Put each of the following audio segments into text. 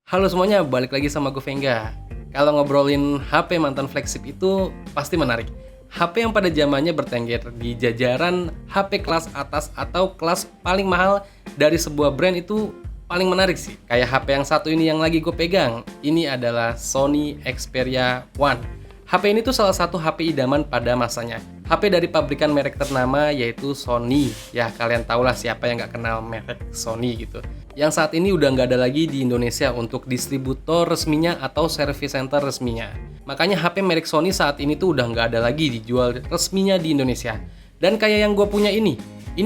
Halo semuanya, balik lagi sama gue Vengga. Kalau ngobrolin HP mantan flagship itu pasti menarik. HP yang pada zamannya bertengger di jajaran HP kelas atas atau kelas paling mahal dari sebuah brand itu paling menarik sih. Kayak HP yang satu ini yang lagi gue pegang. Ini adalah Sony Xperia One. HP ini tuh salah satu HP idaman pada masanya. HP dari pabrikan merek ternama yaitu Sony. Ya kalian tahulah siapa yang nggak kenal merek Sony gitu. Yang saat ini udah nggak ada lagi di Indonesia untuk distributor resminya atau service center resminya. Makanya HP merek Sony saat ini tuh udah nggak ada lagi dijual resminya di Indonesia. Dan kayak yang gue punya ini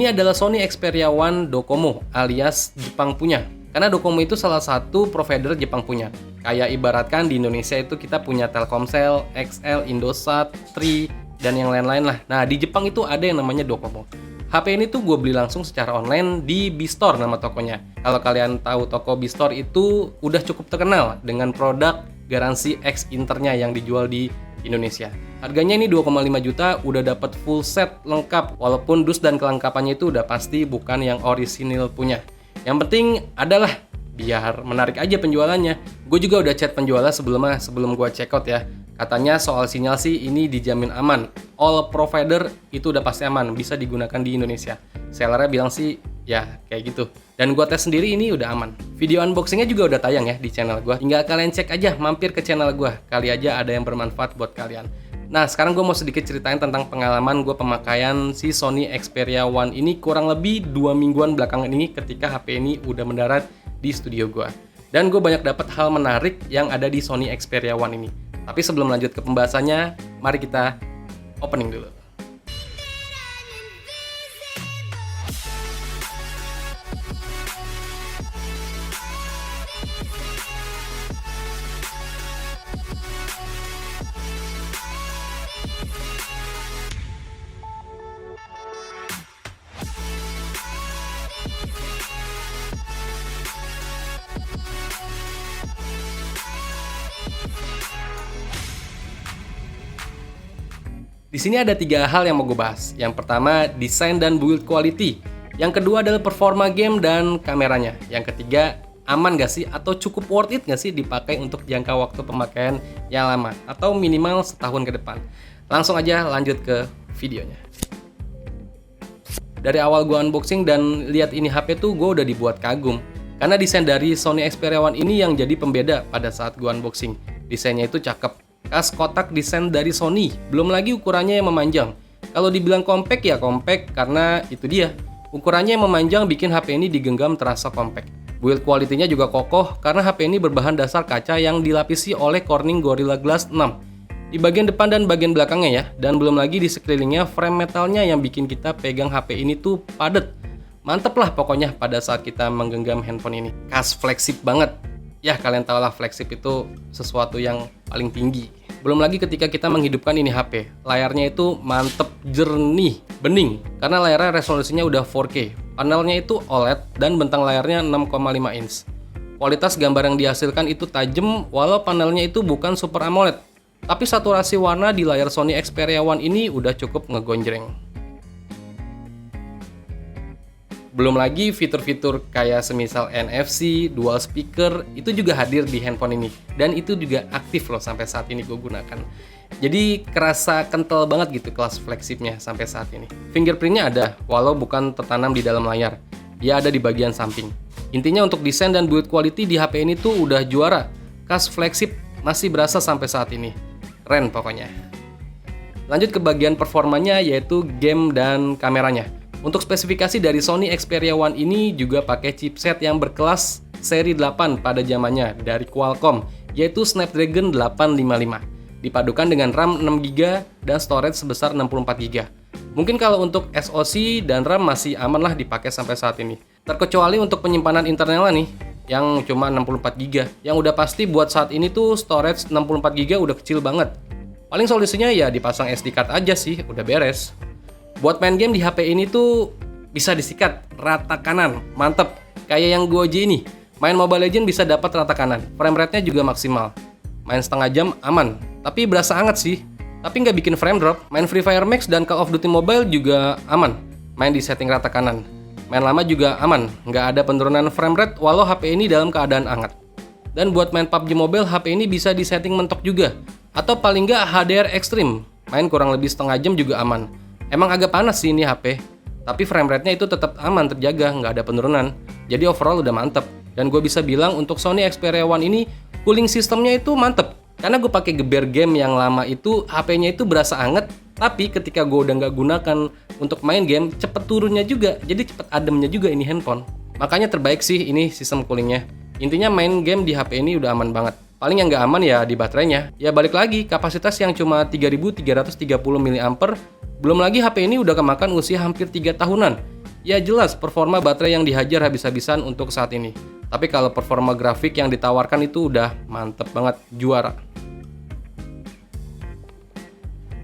adalah Sony Xperia One Docomo alias Jepang punya. Karena Docomo itu salah satu provider Jepang punya. Kayak ibaratkan di Indonesia itu kita punya Telkomsel, XL, Indosat, Tri, dan yang lain-lain lah. Nah di Jepang itu ada yang namanya Docomo. HP ini tuh gue beli langsung secara online di B-Store nama tokonya. Kalau kalian tahu toko B-Store itu udah cukup terkenal dengan produk garansi X Internya yang dijual di Indonesia. Harganya ini 2,5 juta udah dapat full set lengkap walaupun dus dan kelengkapannya itu udah pasti bukan yang orisinil punya. Yang penting adalah biar menarik aja penjualannya. Gue juga udah chat penjualnya sebelum gue check out ya. Katanya soal sinyal sih ini dijamin aman. All provider itu udah pasti aman, bisa digunakan di Indonesia. Sellernya bilang sih ya kayak gitu. Dan gue tes sendiri ini udah aman. Video unboxingnya juga udah tayang ya di channel gue. Tinggal kalian cek aja, mampir ke channel gue. Kali aja ada yang bermanfaat buat kalian. Nah sekarang gue mau sedikit ceritain tentang pengalaman gue pemakaian si Sony Xperia One ini kurang lebih 2 mingguan belakangan ini ketika HP ini udah mendarat di studio gue. Dan gue banyak dapat hal menarik yang ada di Sony Xperia One ini. Tapi sebelum lanjut ke pembahasannya, mari kita opening dulu. Di sini ada 3 hal yang mau gue bahas. Yang pertama, desain dan build quality. Yang kedua adalah performa game dan kameranya. Yang ketiga, aman gak sih atau cukup worth it gak sih dipakai untuk jangka waktu pemakaian yang lama atau minimal setahun ke depan. Langsung aja lanjut ke videonya. Dari awal gue unboxing dan lihat ini HP tuh gue udah dibuat kagum. Karena desain dari Sony Xperia One ini yang jadi pembeda pada saat gue unboxing. Desainnya itu cakep. Kas kotak desain dari Sony, belum lagi ukurannya yang memanjang. Kalau dibilang compact ya compact karena itu dia. Ukurannya yang memanjang bikin HP ini digenggam terasa compact. Build quality-nya juga kokoh karena HP ini berbahan dasar kaca yang dilapisi oleh Corning Gorilla Glass 6. Di bagian depan dan bagian belakangnya ya, dan belum lagi di sekelilingnya frame metalnya yang bikin kita pegang HP ini tuh padet. Mantep lah pokoknya pada saat kita menggenggam handphone ini. Kas flagship banget. Ya kalian tahu lah flagship itu sesuatu yang paling tinggi. Belum lagi ketika kita menghidupkan ini HP, layarnya itu mantep, jernih, bening. Karena layarnya resolusinya udah 4K. Panelnya itu OLED dan bentang layarnya 6,5 inch. Kualitas gambar yang dihasilkan itu tajam walau panelnya itu bukan Super AMOLED. Tapi saturasi warna di layar Sony Xperia One ini udah cukup ngegonjreng. Belum lagi fitur-fitur kayak semisal NFC, dual speaker, itu juga hadir di handphone ini. Dan itu juga aktif loh sampai saat ini gue gunakan. Jadi kerasa kental banget gitu kelas flagshipnya sampai saat ini. Fingerprintnya ada, walau bukan tertanam di dalam layar. Dia ada di bagian samping. Intinya untuk desain dan build quality di HP ini tuh udah juara. Kas flagship masih berasa sampai saat ini. Keren pokoknya. Lanjut ke bagian performanya yaitu game dan kameranya. Untuk spesifikasi dari Sony Xperia One ini juga pakai chipset yang berkelas seri 8 pada zamannya dari Qualcomm, yaitu Snapdragon 855, dipadukan dengan RAM 6GB dan storage sebesar 64GB. Mungkin kalau untuk SoC dan RAM masih aman lah dipakai sampai saat ini. Terkecuali untuk penyimpanan internalnya nih, yang cuma 64GB, yang udah pasti buat saat ini tuh storage 64GB udah kecil banget. Paling solusinya ya dipasang SD card aja sih, udah beres. Buat main game di HP ini tuh bisa disikat rata kanan, mantep. Kayak yang gue uji ini, main Mobile Legends bisa dapat rata kanan, frame rate-nya juga maksimal. Main setengah jam aman, tapi berasa hangat sih. Tapi nggak bikin frame drop. Main Free Fire Max dan Call of Duty Mobile juga aman, main di setting rata kanan. Main lama juga aman, nggak ada penurunan frame rate walau HP ini dalam keadaan hangat. Dan buat main PUBG Mobile, HP ini bisa disetting mentok juga. Atau paling nggak HDR Extreme, main kurang lebih setengah jam juga aman. Emang agak panas sih ini HP, tapi frame rate-nya itu tetap aman terjaga, nggak ada penurunan. Jadi overall udah mantep. Dan gue bisa bilang untuk Sony Xperia One ini, cooling sistemnya itu mantep. Karena gue pakai geber game yang lama itu, HP-nya itu berasa anget, tapi ketika gue udah nggak gunakan untuk main game, cepet turunnya juga, jadi cepet ademnya juga ini handphone. Makanya terbaik sih ini sistem coolingnya. Intinya main game di HP ini udah aman banget. Paling yang nggak aman ya di baterainya. Ya balik lagi, kapasitas yang cuma 3330 mAh, belum lagi HP ini udah kemakan usia hampir 3 tahunan. Ya jelas performa baterai yang dihajar habis-habisan untuk saat ini. Tapi kalau performa grafik yang ditawarkan itu udah mantep banget, juara.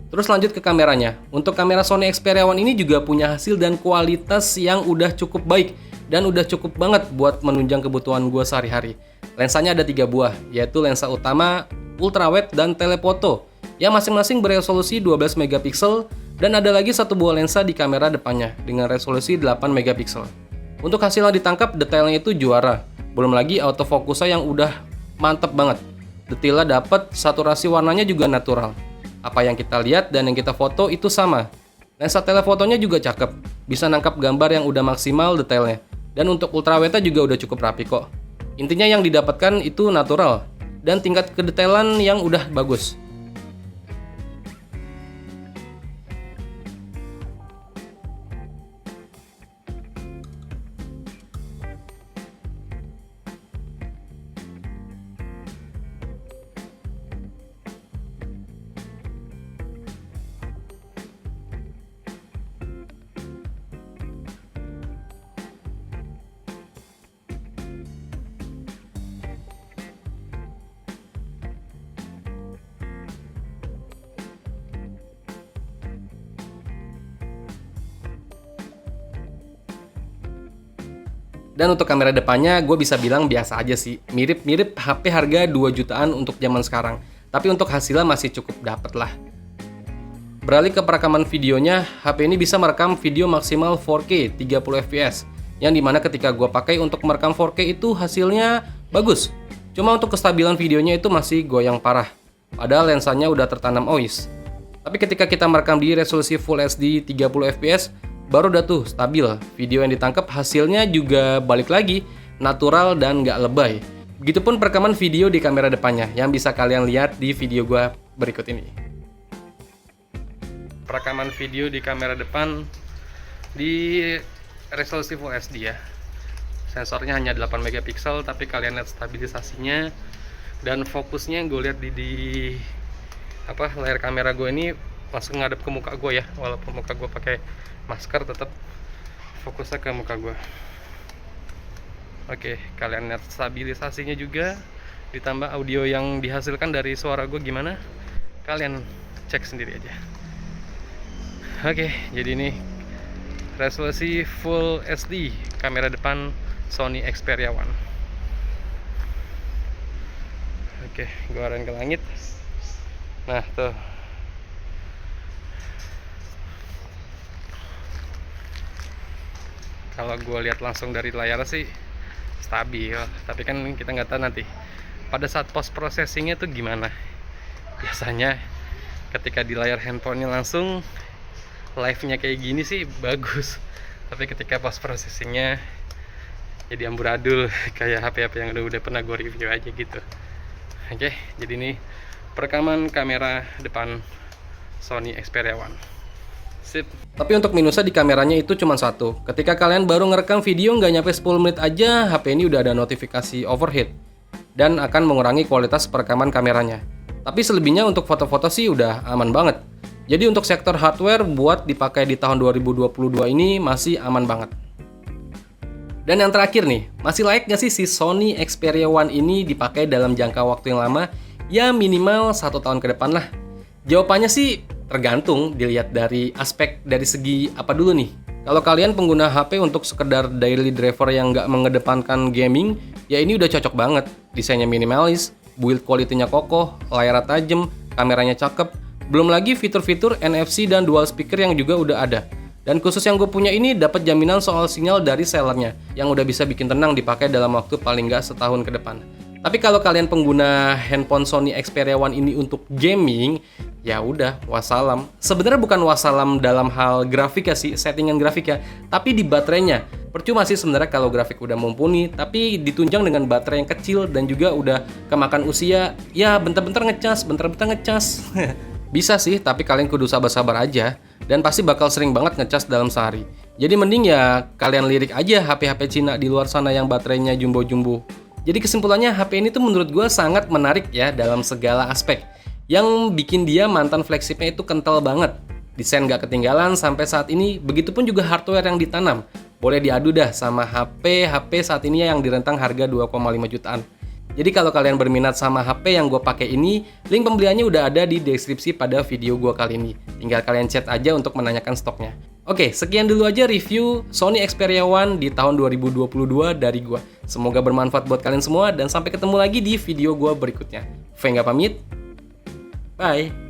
Terus lanjut ke kameranya. Untuk kamera Sony Xperia One ini juga punya hasil dan kualitas yang udah cukup baik dan udah cukup banget buat menunjang kebutuhan gue sehari-hari. Lensanya ada 3 buah, yaitu lensa utama, ultrawide, dan telefoto, yang masing-masing beresolusi 12 megapiksel, dan ada lagi 1 buah lensa di kamera depannya dengan resolusi 8 megapiksel. Untuk hasil yang ditangkap, detailnya itu juara. Belum lagi autofokusnya yang udah mantep banget. Detailnya dapet, saturasi warnanya juga natural. Apa yang kita lihat dan yang kita foto itu sama. Lensa telefotonya juga cakep, bisa nangkap gambar yang udah maksimal detailnya. Dan untuk ultrawide juga udah cukup rapi kok. Intinya yang didapatkan itu natural, dan tingkat kedetailan yang udah bagus. Dan untuk kamera depannya, gue bisa bilang biasa aja sih. Mirip-mirip HP harga 2 jutaan untuk zaman sekarang. Tapi untuk hasilnya masih cukup dapet lah. Beralih ke perekaman videonya, HP ini bisa merekam video maksimal 4K 30 fps. Yang dimana ketika gue pakai untuk merekam 4K itu hasilnya bagus. Cuma untuk kestabilan videonya itu masih goyang parah. Padahal lensanya udah tertanam OIS. Tapi ketika kita merekam di resolusi Full HD 30 fps, baru udah tuh stabil. Video yang ditangkap hasilnya juga balik lagi, natural dan nggak lebay. Begitupun perekaman video di kamera depannya, yang bisa kalian lihat di video gua berikut ini. Perekaman video di kamera depan di resolusi Full HD ya. Sensornya hanya 8 megapiksel, tapi kalian lihat stabilisasinya dan fokusnya gue lihat di layar kamera gue ini langsung ngadep ke muka gue ya, walaupun muka gue pakai masker tetap fokusnya ke muka gue. Oke, kalian lihat stabilisasinya juga, ditambah audio yang dihasilkan dari suara gue gimana, kalian cek sendiri aja. Oke, jadi ini resolusi Full HD kamera depan Sony Xperia One. Oke, gue arahin ke langit. Nah tuh, kalau gue lihat langsung dari layar sih stabil, tapi kan kita nggak tahu nanti pada saat post processingnya tuh gimana. Biasanya ketika di layar handphonenya langsung live-nya kayak gini sih bagus, tapi ketika post processingnya jadi amburadul kayak HP-HP yang udah pernah gue review aja gitu. Oke, jadi ini perekaman kamera depan Sony Xperia One. Sip. Tapi untuk minusnya di kameranya itu cuma satu. Ketika kalian baru ngerekam video nggak nyampe 10 menit aja, HP ini udah ada notifikasi overheat dan akan mengurangi kualitas perekaman kameranya. Tapi selebihnya untuk foto-foto sih udah aman banget. Jadi untuk sektor hardware buat dipakai di tahun 2022 ini masih aman banget. Dan yang terakhir nih, masih layak nggak sih si Sony Xperia One ini dipakai dalam jangka waktu yang lama? Ya minimal 1 tahun ke depan lah. Jawabannya sih tergantung, dilihat dari aspek dari segi apa dulu nih. Kalau kalian pengguna HP untuk sekedar daily driver yang nggak mengedepankan gaming, ya ini udah cocok banget. Desainnya minimalis, build quality-nya kokoh, layarnya tajam, kameranya cakep, belum lagi fitur-fitur NFC dan dual speaker yang juga udah ada. Dan khusus yang gue punya ini dapat jaminan soal sinyal dari sellernya, yang udah bisa bikin tenang dipakai dalam waktu paling nggak setahun ke depan. Tapi kalau kalian pengguna handphone Sony Xperia One ini untuk gaming, ya udah wassalam. Sebenarnya bukan wassalam dalam hal grafik ya sih, settingan grafik ya, tapi di baterainya. Percuma sih sebenarnya kalau grafik udah mumpuni, tapi ditunjang dengan baterai yang kecil dan juga udah kemakan usia, ya bentar-bentar ngecas, bentar-bentar ngecas. Bisa sih, tapi kalian kudu sabar-sabar aja, dan pasti bakal sering banget ngecas dalam sehari. Jadi mending ya kalian lirik aja HP-HP Cina di luar sana yang baterainya jumbo-jumbo. Jadi kesimpulannya HP ini tuh menurut gue sangat menarik ya dalam segala aspek. Yang bikin dia mantan flagshipnya itu kental banget. Desain gak ketinggalan sampai saat ini, begitupun juga hardware yang ditanam. Boleh diadu dah sama HP saat ini yang direntang harga 2,5 jutaan. Jadi kalau kalian berminat sama HP yang gue pakai ini, link pembeliannya udah ada di deskripsi pada video gue kali ini. Tinggal kalian chat aja untuk menanyakan stoknya. Oke, sekian dulu aja review Sony Xperia One di tahun 2022 dari gue. Semoga bermanfaat buat kalian semua dan sampai ketemu lagi di video gue berikutnya. Venga pamit. Bye.